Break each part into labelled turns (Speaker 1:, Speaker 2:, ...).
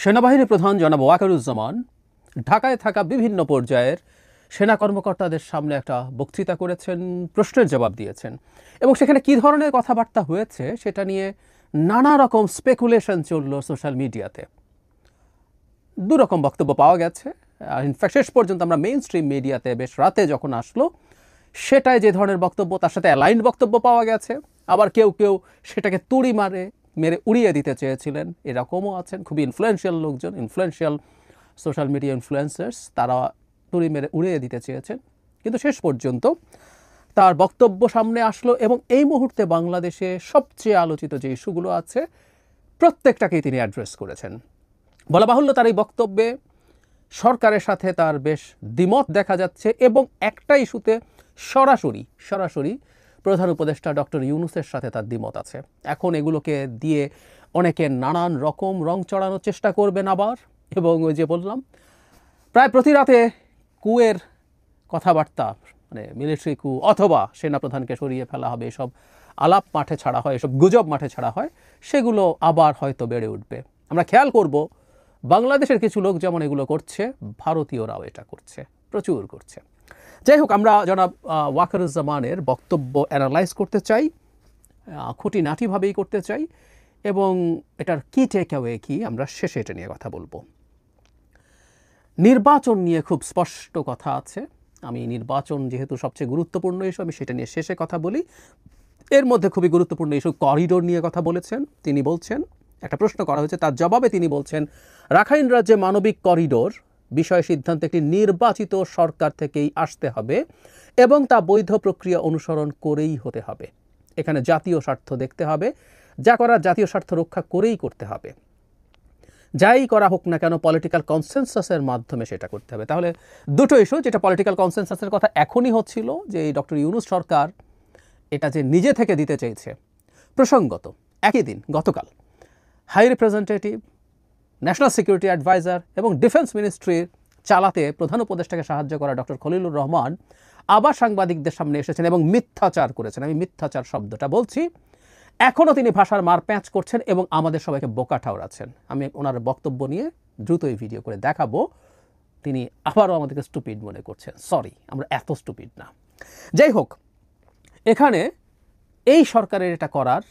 Speaker 1: সেনাবাহিনী প্রধান জনাব ওয়াকারুজ্জামান ঢাকায় থাকা বিভিন্ন পর্যায়ের সেনা কর্মকর্তাদের সামনে একটা বক্তৃতা করেছেন, প্রশ্নের জবাব দিয়েছেন এবং সেখানে কী ধরনের কথাবার্তা হয়েছে সেটা নিয়ে নানা রকম স্পেকুলেশন চলল সোশ্যাল মিডিয়াতে। দুরকম বক্তব্য পাওয়া গেছে। ইনফ্যাক্ট শেষ পর্যন্ত আমরা মেইন স্ট্রিম মিডিয়াতে বেশ রাতে যখন আসলো সেটাই যে ধরনের বক্তব্য তার সাথে অ্যালাইন্ড বক্তব্য পাওয়া গেছে। আবার কেউ কেউ সেটাকে তুড়ি মেরে উড়িয়ে দিতে চেয়েছিলেন, এরকমও আছেন। খুবই ইনফ্লুয়েন্সিয়াল লোকজন, ইনফ্লুয়েন্সিয়াল সোশ্যাল মিডিয়া ইনফ্লুয়েন্সার্স, তারা তুড়ি মেরে উড়িয়ে দিতে চেয়েছেন। কিন্তু শেষ পর্যন্ত তার বক্তব্য সামনে আসলো এবং এই মুহূর্তে বাংলাদেশে সবচেয়ে আলোচিত যে ইস্যুগুলো আছে প্রত্যেকটাকেই তিনি অ্যাড্রেস করেছেন। বলা বাহুল্য তার এই বক্তব্যে সরকারের সাথে তার বেশ দ্বিমত দেখা যাচ্ছে এবং একটা ইস্যুতে সরাসরি প্রধান উপদেষ্টা ডক্টর ইউনূসের সাথে তার দ্বিমত আছে। এখন এগুলোকে দিয়ে অনেকে নানান রকম রং চড়ানোর চেষ্টা করবেন আবার, এবং ওই যে বললাম প্রায় প্রতি রাতে কুয়ের কথাবার্তা, মানে মিলিটারি কু অথবা সেনাপ্রধানকে সরিয়ে ফেলা হবে, এসব আলাপ মাঠে ছাড়া হয়, এসব গুজব মাঠে ছাড়া হয়, সেগুলো আবার হয়তো বেড়ে উঠবে। আমরা খেয়াল করব বাংলাদেশের কিছু লোক যেমন এগুলো করছে, ভারতীয়রাও এটা করছে, প্রচুর করছে। যাই হোক, আমরা জনাব ওয়াকারুজ্জামানের বক্তব্য অ্যানালাইজ করতে চাই, খুঁটিনাটিভাবেই করতে চাই, এবং এটার কি টেক অ্যাওয়ে কি আমরা শেষে এটা নিয়ে কথা বলবো। নির্বাচন নিয়ে খুব স্পষ্ট কথা আছে। আমি নির্বাচন যেহেতু সবচেয়ে গুরুত্বপূর্ণ ইস্যু, আমি সেটা নিয়ে শেষে কথা বলি। এর মধ্যে খুবই গুরুত্বপূর্ণ ইস্যু করিডোর নিয়ে কথা বলেছেন তিনি। বলছেন, একটা প্রশ্ন করা হয়েছে, তার জবাবে তিনি বলছেন রাখাইন রাজ্যে মানবিক করিডোর বিষয়ে সিদ্ধান্ত একটি নির্বাচিত সরকার থেকেই আসতে হবে এবং তা বৈধ প্রক্রিয়া অনুসরণ করেই হতে হবে। এখানে জাতীয় স্বার্থ দেখতে হবে, যা করার জাতীয় স্বার্থ রক্ষা করেই করতে হবে। যাই করা হোক না কেন পলিটিক্যাল কনসেনসাসের মাধ্যমে সেটা করতে হবে। তাহলে দুটো ইস্যু, যেটা পলিটিক্যাল কনসেনসাসের কথা এখনই হচ্ছিল, যে এই ডক্টর ইউনূস সরকার এটা যে নিজে থেকে দিতে চেয়েছে। প্রসঙ্গত একই দিন গতকাল high representative, national security adviser এবং ডিফেন্স মিনিস্ট্রির চালাতে প্রধান উপদেষ্টাকে সাহায্য করা ডক্টর খলিলুর রহমান আবার সাংবাদিকদের সামনে এসেছেন এবং মিথ্যাচার করেছেন। আমি মিথ্যাচার শব্দটা বলছি। এখনও তিনি ভাষার মার প্যাঁচ করছেন এবং আমাদের সবাইকে বোকা ঠাউরাচ্ছেন। আমি ওনার বক্তব্য নিয়ে দ্রুতই ভিডিও করে দেখাবো। তিনি আবারও আমাদেরকে স্টুপিড মনে করছেন। সরি, আমরা এত স্টুপিড না। যাই হোক, এখানে এই সরকারের এটা করার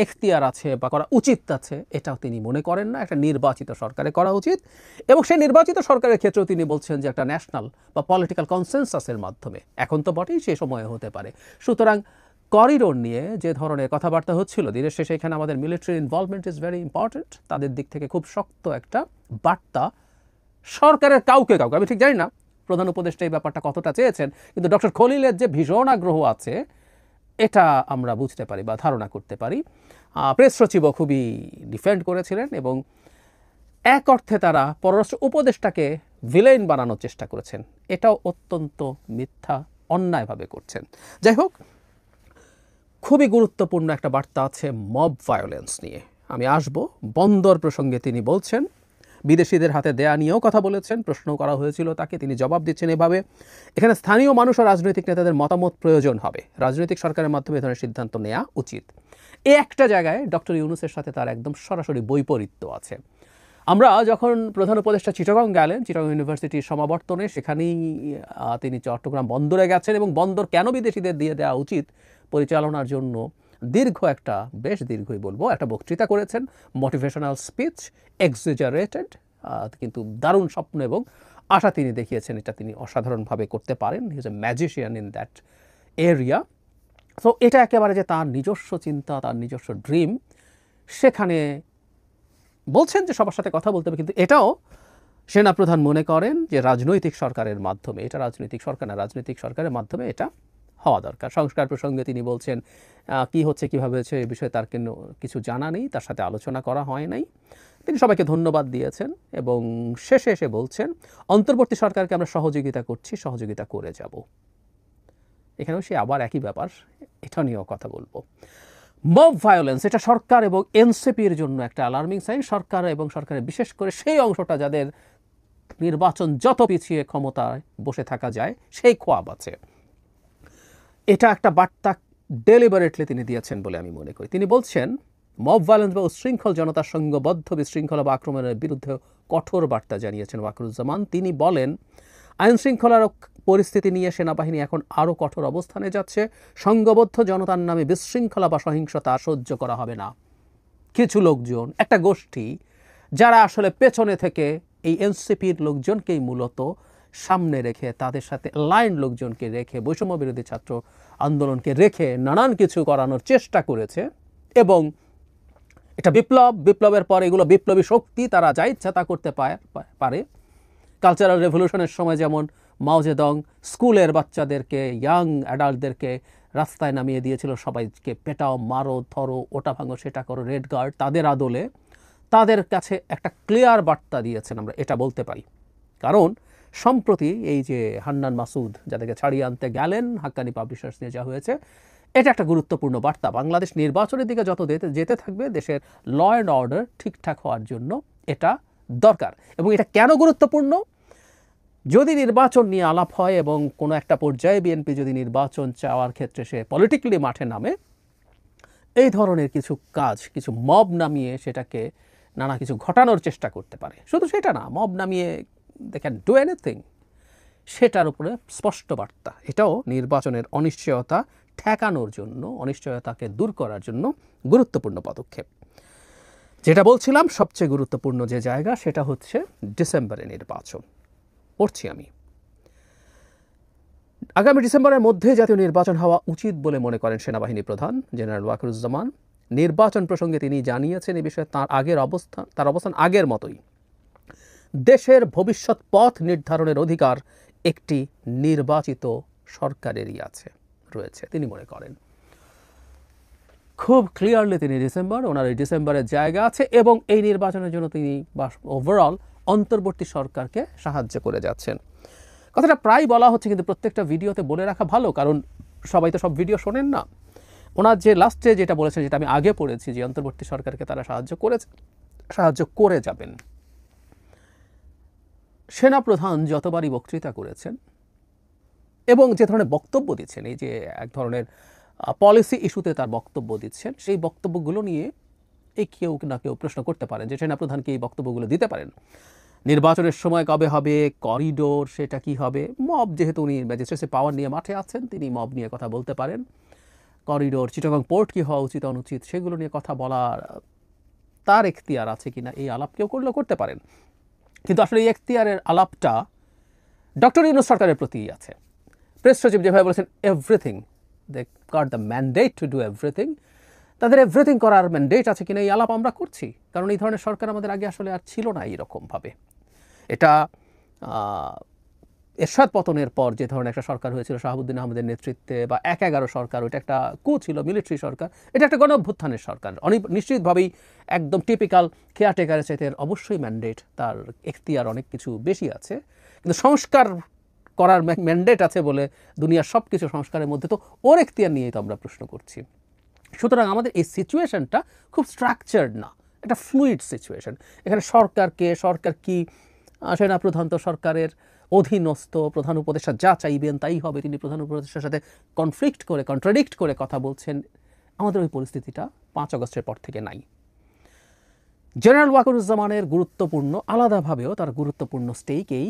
Speaker 1: এখতিয়ার আছে বা করা উচিত আছে, এটাও তিনি মনে করেন না। একটা নির্বাচিত সরকারে করা উচিত, এবং সেই নির্বাচিত সরকারের ক্ষেত্রেও তিনি বলছেন যে একটা ন্যাশনাল বা পলিটিক্যাল কনসেনসাসের মাধ্যমে, এখন তো বটেই, সে সময়ে হতে পারে। সুতরাং করিডোর নিয়ে যে ধরনের কথাবার্তা হচ্ছিল, দিনের শেষে এখানে আমাদের military involvement is very important. তাদের দিক থেকে খুব শক্ত একটা বার্তা সরকারের কাউকে, আমি ঠিক জানি না প্রধান উপদেষ্টা এই ব্যাপারটা কতটা চেয়েছেন, কিন্তু ডক্টর খলিলের যে ভীষণ আগ্রহ আছে এটা আমরা বুঝতে পারি বা ধারণা করতে পারি। প্রেস সচিবও খুবই ডিফেন্ড করেছিলেন এবং এক অর্থে তারা পররাষ্ট্র উপদেষ্টাকে ভিলেন বানানোর চেষ্টা করেছেন। এটাও অত্যন্ত মিথ্যা, অন্যায়ভাবে করছেন। যাই হোক, খুবই গুরুত্বপূর্ণ একটা বার্তা আছে মব ভায়োলেন্স নিয়ে। আমি আসব। বন্দর প্রসঙ্গে তিনি বলছেন, বিদেশিদের হাতে দেয়া নিয়েও কথা বলেছেন। প্রশ্ন করা হয়েছিল তাকে, তিনি জবাব দিচ্ছেন এভাবে, এখানে স্থানীয় মানুষ ও রাজনৈতিক নেতাদের মতামত প্রয়োজন হবে, রাজনৈতিক সরকারের মাধ্যমে এ ধরনের সিদ্ধান্ত নেওয়া উচিত। এই একটা জায়গায় ডক্টর ইউনূসের সাথে তার একদম সরাসরি বৈপরীত্য আছে। আমরা যখন প্রধান উপদেষ্টা চিটাগং গেলেন, চিটাগং ইউনিভার্সিটির সমাবর্তনে, সেখানেই তিনি চট্টগ্রাম বন্দরে গেছেন এবং বন্দর কেন বিদেশিদের দিয়ে দেওয়া উচিত পরিচালনার জন্য বেশ দীর্ঘই বলবো, একটা বক্তৃতা করেছেন, মোটিভেশনাল স্পিচ, এক্সেজারেটেড, কিন্তু দারুণ স্বপ্ন এবং আশা তিনি দেখিয়েছেন। এটা তিনি অসাধারণভাবে করতে পারেন। He is a magician in that area. So এটা একেবারে যে তার নিজস্ব চিন্তা, তার নিজস্ব ড্রিম, সেখানে বলছেন যে সবার সাথে কথা বলতে হবে, কিন্তু এটাও সেনাপ্রধান মনে করেন যে রাজনৈতিক সরকারের মাধ্যমে, এটা রাজনৈতিক সরকার না, রাজনৈতিক সরকারের মাধ্যমে এটা হওয়া দরকার। সংস্কার প্রসঙ্গে তিনি বলছেন কি হচ্ছে, কীভাবে হচ্ছে, এই বিষয়ে তার কিছু জানা নেই, তার সাথে আলোচনা করা হয় নাই। তিনি সবাইকে ধন্যবাদ দিয়েছেন এবং শেষে এসে বলছেন অন্তর্বর্তী সরকারকে আমরা সহযোগিতা করছি, সহযোগিতা করে যাব। এখানেও সে আবার একই ব্যাপার, এটা নিয়েও কথা বলবো। মব ভায়োলেন্স, এটা সরকার এবং এনসিপির জন্য একটা অ্যালার্মিং সাইন। সরকার এবং সরকারের বিশেষ করে সেই অংশটা যাদের নির্বাচন যত পিছিয়ে ক্ষমতায় বসে থাকা যায় সেই খোয়াব আছে। এটা একটা বার্তা ডেলিবারেটলি তিনি দিয়েছেন বলে আমি মনে করি। তিনি বলছেন মব ভায়োলেন্স বা উশৃঙ্খল জনতার সংঘবদ্ধ বিশৃঙ্খলা বা আক্রমণের বিরুদ্ধে কঠোর বার্তা জানিয়েছেন ওয়াকারুজ্জামান। তিনি বলেন, আইন শৃঙ্খলার পরিস্থিতি নিয়ে সেনাবাহিনী এখন আরও কঠোর অবস্থানে যাচ্ছে। সংঘবদ্ধ জনতার নামে বিশৃঙ্খলা বা সহিংসতা সহ্য করা হবে না। কিছু লোকজন, একটা গোষ্ঠী, যারা আসলে পেছনে থেকে এই এনসিপির লোকজনকেই মূলত সামনে রেখে, তাদের সাথে লাইন লোকজনকে রেখে, বৈষম্য বিরোধী ছাত্র আন্দোলনকে রেখে নানান কিছু করানোর চেষ্টা করেছে। এবং এটা বিপ্লবের পর এগুলো বিপ্লবী শক্তি, তারা যা ইচ্ছা তা করতে পারে। কালচারাল রেভলিউশনের সময় যেমন মাও জেদং স্কুলের বাচ্চাদেরকে, ইয়াং অ্যাডাল্টদেরকে রাস্তায় নামিয়ে দিয়েছিল, সবাইকে পেটাও, মারো, ধরো, ওটা ভাঙো, সেটা করো, রেড গার্ড। তাদের আদলে তাদের কাছে একটা ক্লিয়ার বার্তা দিয়েছেন, আমরা এটা বলতে পারি। কারণ সম্প্রতি এই যে হান্নান মাসুদ যাদেরকে ছাড়িয়ে আনতে গেলেন, হাক্কানি পাবলিশার্স নিয়ে যা হয়েছে, এটা একটা গুরুত্বপূর্ণ বার্তা। বাংলাদেশ নির্বাচনের দিকে যত যেতে থাকবে, দেশের ল অ্যান্ড অর্ডার ঠিকঠাক হওয়ার জন্য এটা দরকার। এবং এটা কেন গুরুত্বপূর্ণ? যদি নির্বাচন নিয়ে আলাপ হয় এবং কোনো একটা পর্যায়ে বিএনপি যদি নির্বাচন চাওয়ার ক্ষেত্রে সে পলিটিক্যালি মাঠে নামে, এই ধরনের কিছু কাজ, কিছু মব নামিয়ে সেটাকে নানা কিছু ঘটানোর চেষ্টা করতে পারে। শুধু সেটা না, মব নামিয়ে দে ক্যান ডু এনিথিং, সেটার উপরে স্পষ্ট বার্তা। এটাও নির্বাচনের অনিশ্চয়তা ঠেকানোর জন্য, অনিশ্চয়তাকে দূর করার জন্য গুরুত্বপূর্ণ পদক্ষেপ। যেটা বলছিলাম, সবচেয়ে গুরুত্বপূর্ণ যে জায়গা, সেটা হচ্ছে ডিসেম্বরে নির্বাচন। পড়ছি আমি, আগামী ডিসেম্বরের মধ্যে জাতীয় নির্বাচন হওয়া উচিত বলে মনে করেন সেনাবাহিনী প্রধান জেনারেল ওয়াকারুজ্জামান। নির্বাচন প্রসঙ্গে তিনি জানিয়েছেন, এই বিষয়ে তার অবস্থান আগের মতোই। দেশের ভবিষ্যৎ পথ নির্ধারণের অধিকার একটি নির্বাচিত সরকারেরই রয়েছে তিনি মনে করেন। খুব ক্লিয়ারলি তিনি ওনার এই ডিসেম্বরের জায়গা আছে, এবং এই নির্বাচনের জন্য তিনি ওভারঅল অন্তর্বর্তী সরকারকে সাহায্য করে যাচ্ছেন। কথাটা প্রায় বলা হচ্ছে, কিন্তু প্রত্যেকটা ভিডিওতে বলে রাখা ভালো, কারণ সবাই তো সব ভিডিও শোনেন না। ওনার যে লাস্টে যেটা বলেছেন, যেটা আমি আগে পড়েছি, যে অন্তর্বর্তী সরকারকে তারা সাহায্য করে যাবেন। সেনাপ্রধান যতবারই বক্তৃতা করেছেন এবং যে ধরনের বক্তব্য দিচ্ছেন, এই যে এক ধরনের পলিসি ইস্যুতে তার বক্তব্য দিচ্ছেন, সেই বক্তব্যগুলো নিয়ে এই কেউ না কেউ প্রশ্ন করতে পারেন যে সেনাপ্রধানকে এই বক্তব্যগুলো দিতে পারেন। নির্বাচনের সময় কবে হবে, করিডোর সেটা কি হবে, মব, যেহেতু উনি ম্যাজিস্ট্রেসি পাওয়ার নিয়ে মাঠে আছেন, তিনি মব নিয়ে কথা বলতে পারেন। করিডোর, চিটাগং পোর্ট কি হওয়া উচিত অনুচিত, সেগুলো নিয়ে কথা বলার তার এখতিয়ার আছে কিনা, এই আলাপ কেউ করলেও করতে পারেন। কিন্তু আসলে এই এখতিয়ারের আলাপটা ডক্টর ইউনূস সরকারের প্রতিই আছে। প্রেস সচিব যেভাবে বলেছেন, everything, they got the mandate to do everything, তাদের এভরিথিং করার ম্যান্ডেট আছে কিনা, এই আলাপ আমরা করছি। কারণ এই ধরনের সরকার আমাদের আগে আসলে আর ছিল না এইরকমভাবে। এটা এরশাদ পতনের পর যে ধরনের একটা সরকার হয়েছিল শাহাবুদ্দিন আহমেদের নেতৃত্বে, বা ১/১১ সরকার, ওইটা একটা কু ছিল, মিলিটারি সরকার। এটা একটা গণঅভ্যুত্থানের সরকার, অনেক নিশ্চিতভাবেই একদম টিপিক্যাল কেয়ারটেকারের চাইতে অবশ্যই ম্যান্ডেট, তার এখতিয়ার অনেক কিছু বেশি আছে। কিন্তু সংস্কার করার ম্যান্ডেট আছে বলে দুনিয়ার সব কিছু সংস্কারের মধ্যে তো ওর এখতিয়ার নিয়েই তো আমরা প্রশ্ন করছি। সুতরাং আমাদের এই সিচুয়েশনটা খুব স্ট্রাকচার্ড না, একটা ফ্লুইড সিচুয়েশন। এখানে সরকার কি, সেনাপ্রধান তো সরকারের অধীনস্থ, প্রধান উপদেষ্টা যা চাইবেন তাই হবে, তিনি প্রধান উপদেষ্টার সাথে কন্ট্রাডিক্ট করে কথা বলছেন। আমাদের ওই পরিস্থিতিটা ৫ আগস্টের পর থেকে নাই। জেনারেল ওয়াকারুজ্জামানের গুরুত্বপূর্ণ, আলাদাভাবেও তার গুরুত্বপূর্ণ স্টেকেই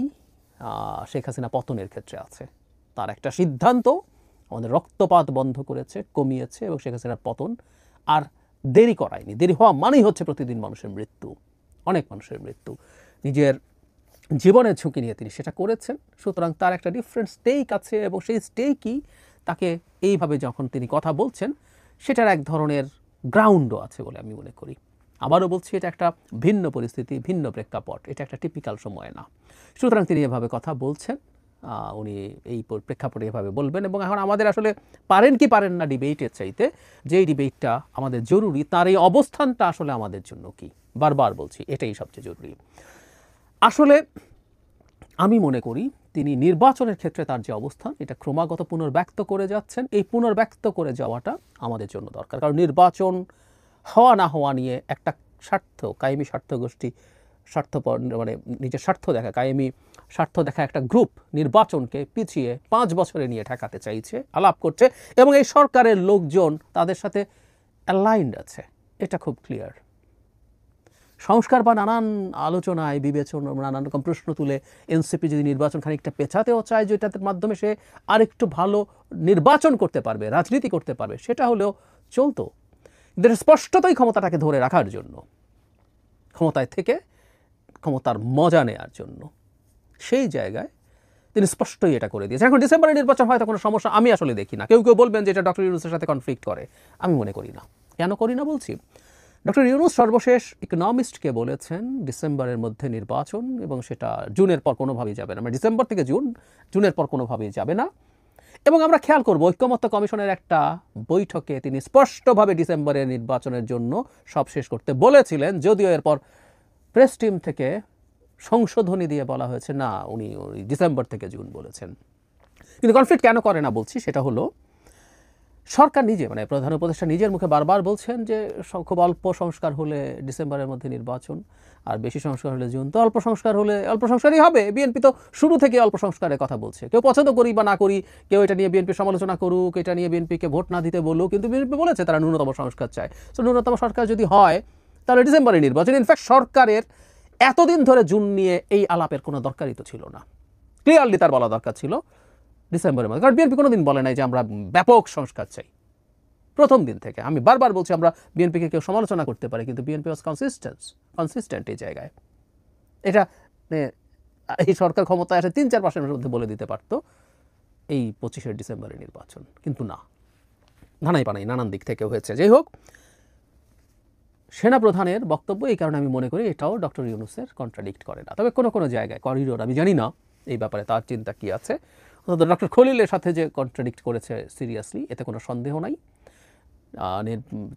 Speaker 1: শেখ হাসিনা পতনের ক্ষেত্রে আছে। তার একটা সিদ্ধান্ত আমাদের রক্তপাত বন্ধ করেছে, কমিয়েছে, এবং শেখ হাসিনার পতন আর দেরি করায়নি। দেরি হওয়া মানেই হচ্ছে প্রতিদিন মানুষের মৃত্যু, অনেক মানুষের মৃত্যু। নিজের জীবনের ঝুঁকি নিয়ে তিনি সেটা করেছেন। সুতরাং তার একটা ডিফারেন্ট স্টেক আছে, এবং সেই স্টেকই তাকে এইভাবে যখন তিনি কথা বলছেন, সেটার এক ধরনের গ্রাউন্ডও আছে বলে আমি মনে করি। আবারও বলছি, এটা একটা ভিন্ন পরিস্থিতি, ভিন্ন প্রেক্ষাপট, এটা একটা টিপিক্যাল সময় না। সুতরাং তিনি এভাবে কথা বলছেন, উনি এই প্রেক্ষাপটে এভাবে বলবেন। এবং এখন আমাদের আসলে পারেন কি পারেন না ডিবেটের চাইতে, যেই ডিবেটটা আমাদের জরুরি, তার এই অবস্থানটা আসলে আমাদের জন্য কি, বারবার বলছি, এটাই সবচেয়ে জরুরি। আসলে আমি মনে করি তিনি নির্বাচনের ক্ষেত্রে তার যে অবস্থান, এটা ক্রমাগত পুনর্ব্যক্ত করে যাচ্ছেন। এই পুনর্ব্যক্ত করে যাওয়াটা আমাদের জন্য দরকার। কারণ নির্বাচন হওয়া না হওয়া নিয়ে একটা কায়েমি স্বার্থ গোষ্ঠী, স্বার্থপর, মানে নিজের স্বার্থ দেখা, কায়েমি স্বার্থ দেখা একটা গ্রুপ নির্বাচনকে পিছিয়ে 5 বছরে নিয়ে ঠেকাতে চাইছে, আলাপ করছে, এবং এই সরকারের লোকজন তাদের সাথে অ্যালাইন্ড আছে। এটা খুব ক্লিয়ার। সংস্কার বা নানান আলোচনায় বিবেচনা, নানান রকম প্রশ্ন তুলে এনসিপি যদি নির্বাচন খানিকটা পেছাতেও চায়, যেটার মাধ্যমে সে আরেকটু ভালো নির্বাচন করতে পারবে, রাজনীতি করতে পারবে, সেটা হলেও চলতো। কিন্তু স্পষ্টতই ক্ষমতাটাকে ধরে রাখার জন্য, ক্ষমতায় থেকে ক্ষমতার মজা নেওয়ার জন্য, সেই জায়গায় তিনি স্পষ্টই এটা করে দিয়েছেন। এখন ডিসেম্বরের নির্বাচন হয়তো কোনো সমস্যা আমি আসলে দেখি না। কেউ কেউ বলবেন যে এটা ডক্টর ইউনূসের সাথে কনফ্লিক্ট করে, আমি মনে করি না। কেন করি না বলছি, ডক্টর ইউনূস সর্বশেষ ইকোনমিস্টকে বলেছেন ডিসেম্বরের মধ্যে নির্বাচন, এবং সেটা জুনের পর কোনোভাবেই যাবে না, মানে ডিসেম্বর থেকে জুনের পর কোনোভাবেই যাবে না। এবং আমরা খেয়াল করব ঐক্যমত্য কমিশনের একটা বৈঠকে তিনি স্পষ্টভাবে ডিসেম্বরের নির্বাচনের জন্য সব শেষ করতে বলেছিলেন, যদিও এরপর প্রেস টিম থেকে সংশোধনী দিয়ে বলা হয়েছে না, উনি ডিসেম্বর থেকে জুন বলেছেন। কিন্তু কনফ্লিক্ট কেন করে না বলছি, সেটা হলো সরকার নিজে, মানে প্রধান উপদেষ্টা নিজের মুখে বারবার বলছেন যে খুব অল্প সংস্কার হলে ডিসেম্বরের মধ্যে নির্বাচন, আর বেশি সংস্কার হলে জুন। তো অল্প সংস্কার হলে অল্প সংস্কারই হবে। বিএনপি তো শুরু থেকে অল্প সংস্কারের কথা বলছে। কেউ পছন্দ করি বা না করি, কেউ এটা নিয়ে বিএনপি সমালোচনা করুক, এটা নিয়ে বিএনপিকে ভোট না দিতে বলুক, কিন্তু বিএনপি বলেছে তারা ন্যূনতম সংস্কার চায়। তো ন্যূনতম সংস্কার যদি হয় তাহলে ডিসেম্বরে নির্বাচন। ইনফ্যাক্ট সরকারের এতদিন ধরে জুন নিয়ে এই আলাপের কোনো দরকারই তো ছিল না। ক্লিয়ারলি তার বলা দরকার ছিল ডিসেম্বরের মধ্যে, কারণ বিএনপি কোনোদিন বলে নাই যে আমরা ব্যাপক সংস্কার চাই। প্রথম দিন থেকে আমি বারবার বলছি, আমরা বিএনপিকে কেউ সমালোচনা করতে পারে, কিন্তু বিএনপি ওয়াজ কনসিস্টেন্ট এই জায়গায়। এটা এই সরকার ক্ষমতায় আসে 3-4 মাসের মধ্যে বলে দিতে পারতো এই 25শে ডিসেম্বরের নির্বাচন, কিন্তু না, ধানাই পানাই নানান দিক থেকে হয়েছে। যাই হোক, সেনাপ্রধানের বক্তব্য এই কারণে আমি মনে করি এটাও ডক্টর ইউনূসের কন্ট্রাডিক্ট করে না। তবে কোনো কোনো জায়গায় করিডোর আমি জানি না এই ব্যাপারে তার চিন্তা কী আছে। ডক্টর খলিলের সাথে যে কন্ট্রাডিক্ট করেছে সিরিয়াসলি, এতে কোনো সন্দেহ নাই।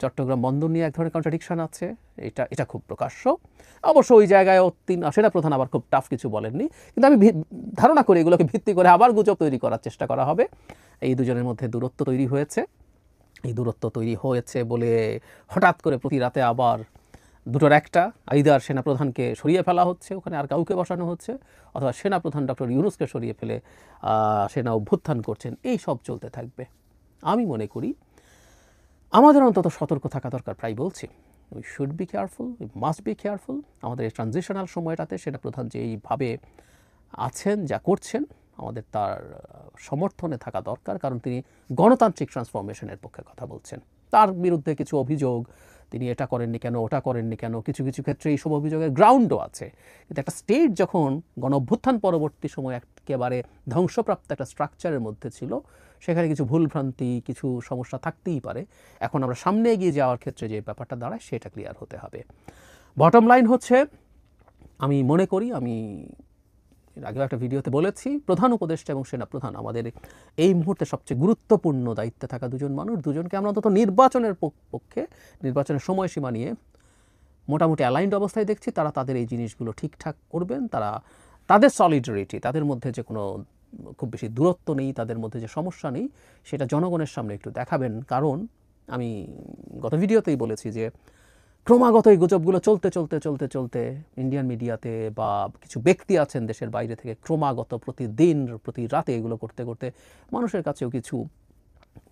Speaker 1: চট্টগ্রাম বন্দর নিয়ে এক ধরনের কন্ট্রাডিকশন আছে, এটা খুব প্রকাশ্য। অবশ্য ওই জায়গায় সেনাপ্রধান আবার খুব টাফ কিছু বলেননি, কিন্তু আমি ধারণা করি এগুলোকে ভিত্তি করে আবার গুজব তৈরি করার চেষ্টা করা হবে। এই দুজনের মধ্যে দূরত্ব তৈরি হয়েছে। এই দূরত্ব তৈরি হয়েছে বলে হঠাৎ করে প্রতি রাতে আবার দুটোর একটা, আইদার সেনাপ্রধানকে সরিয়ে ফেলা হচ্ছে, ওখানে আর কাউকে বসানো হচ্ছে, অথবা সেনাপ্রধান ডক্টর ইউনূসকে সরিয়ে ফেলে সেনা অভ্যুত্থান করছেন। এই সব চলতে থাকবে। আমি মনে করি আমাদের অন্তত সতর্ক থাকা দরকার। প্রায় বলছি, we should be careful, we must be careful. আমাদের এই ট্রানজিশনাল সময়টাতে সেনাপ্রধান যে এইভাবে আছেন, যা করছেন, আমাদের তার সমর্থনে থাকা দরকার, কারণ তিনি গণতান্ত্রিক ট্রান্সফরমেশনের পক্ষে কথা বলছেন। তার বিরুদ্ধে কিছু অভিযোগ, তিনি এটা করেননি কেন, ওটা করেননি কেন, কিছু কিছু ক্ষেত্রে এইসব অভিযোগের গ্রাউন্ডও আছে। কিন্তু একটা স্টেট যখন গণঅভ্যুত্থান পরবর্তী সময় একেবারে ধ্বংসপ্রাপ্ত একটা স্ট্রাকচারের মধ্যে ছিল, সেখানে কিছু ভুলভ্রান্তি, কিছু সমস্যা থাকতেই পারে। এখন আমরা সামনে এগিয়ে যাওয়ার ক্ষেত্রে যে ব্যাপারটা দাঁড়ায়, সেটা ক্লিয়ার হতে হবে। বটম লাইন হচ্ছে, আমি মনে করি, আমি এর আগেও একটা ভিডিওতে বলেছি, প্রধান উপদেষ্টা এবং সেনাপ্রধান আমাদের এই মুহূর্তে সবচেয়ে গুরুত্বপূর্ণ দায়িত্বে থাকা দুজন মানুষ। দুজনকে আমরা অন্তত নির্বাচনের পক্ষে, নির্বাচনের সময়সীমা নিয়ে মোটামুটি অ্যালাইন্ড অবস্থায় দেখছি। তারা তাদের এই জিনিসগুলো ঠিকঠাক করবেন। তাদের সলিডারিটি, তাদের মধ্যে যে কোনো খুব বেশি দূরত্ব নেই, তাদের মধ্যে যে সমস্যা নেই, সেটা জনগণের সামনে একটু দেখাবেন। কারণ আমি গত ভিডিওতেই বলেছি যে ক্রমাগত এই গুজবগুলো চলতে চলতে চলতে চলতে ইন্ডিয়ান মিডিয়াতে বা কিছু ব্যক্তি আছেন দেশের বাইরে থেকে, ক্রমাগত প্রতিদিন প্রতি রাতে এগুলো করতে করতে মানুষের কাছেও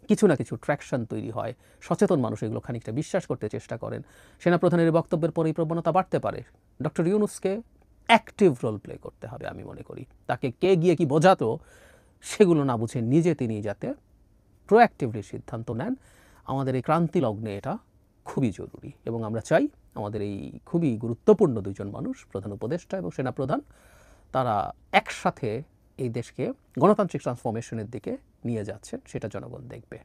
Speaker 1: কিছু না কিছু ট্র্যাকশন তৈরি হয়। সচেতন মানুষ এগুলো খানিকটা বিশ্বাস করতে চেষ্টা করেন। সেনাপ্রধানের বক্তব্যের পরেই প্রবণতা বাড়তে পারে। ডক্টর ইউনূসকে অ্যাক্টিভ রোল প্লে করতে হবে। আমি মনে করি তাকে কে গিয়ে কি বোঝাতো সেগুলো না বুঝে নিজে তিনি যাতে প্রোঅ্যাক্টিভলি সিদ্ধান্ত নেন। আমাদের এই ক্রান্তি লগ্নে এটা খুবই জরুরি, এবং আমরা চাই আমাদের এই খুবই গুরুত্বপূর্ণ দুজন মানুষ, প্রধান উপদেষ্টা এবং সেনাপ্রধান, তারা একসাথে এই দেশকে গণতান্ত্রিক ট্রান্সফরমেশনের দিকে নিয়ে যাচ্ছেন, সেটা জনগণ দেখবে।